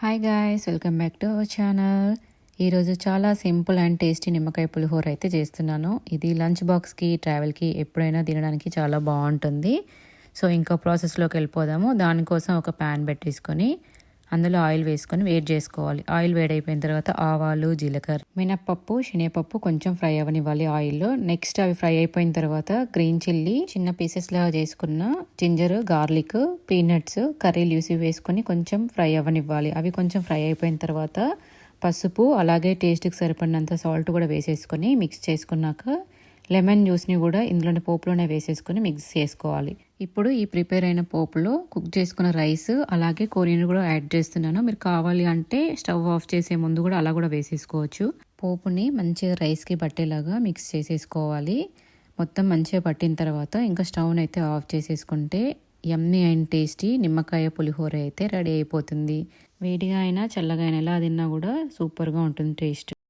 Hi guys, welcome back to our channel. ఈరోజు చాలా simple and tasty నిమ్మకాయ పులిహోర అయితే చేస్తున్నాను. ఇది లంచ్ బాక్స్కి, ట్రావెల్కి ఎప్పుడైనా తినడానికి చాలా బాగుంటుంది. సో ఇంకా ప్రాసెస్లోకి వెళ్ళిపోదాము. దానికోసం ఒక ప్యాన్ పెట్టేసుకొని అందులో ఆయిల్ వేసుకొని వేడి చేసుకోవాలి. ఆయిల్ వేడైపోయిన తర్వాత ఆవాలు, జీలకర్ర, మినప్పప్పు, శనగపప్పు కొంచెం ఫ్రై అవ్వనివ్వాలి ఆయిల్లో. నెక్స్ట్ అవి ఫ్రై అయిపోయిన తర్వాత గ్రీన్ చిల్లీ, చిన్న పీసెస్ లాగా చేసుకున్న ginger, garlic, peanuts, curry leaves వేసుకొని కొంచెం ఫ్రై అవ్వనివ్వాలి. అవి కొంచెం ఫ్రై అయిపోయిన తర్వాత పసుపు, అలాగే టేస్ట్కి సరిపడినంత సాల్ట్ కూడా వేసేసుకొని మిక్స్ చేసుకున్నాక లెమన్ జ్యూస్ని కూడా ఇందులోనే పోపులోనే వేసేసుకొని మిక్స్ చేసుకోవాలి. ఇప్పుడు ఈ ప్రిపేర్ అయిన పోపులో కుక్ చేసుకున్న రైస్ అలాగే కొరియన్ కూడా యాడ్ చేస్తున్నాను. మీరు కావాలి అంటే స్టవ్ ఆఫ్ చేసే ముందు కూడా అలా కూడా వేసేసుకోవచ్చు. పోపుని మంచిగా రైస్కి పట్టేలాగా మిక్స్ చేసేసుకోవాలి. మొత్తం మంచిగా పట్టిన తర్వాత ఇంకా స్టవ్ని అయితే ఆఫ్ చేసేసుకుంటే యమ్మీ అండ్ టేస్టీ నిమ్మకాయ పులిహోర అయితే రెడీ అయిపోతుంది. వేడిగా అయినా చల్లగా అయినా ఎలా తిన్నా కూడా సూపర్గా ఉంటుంది టేస్ట్.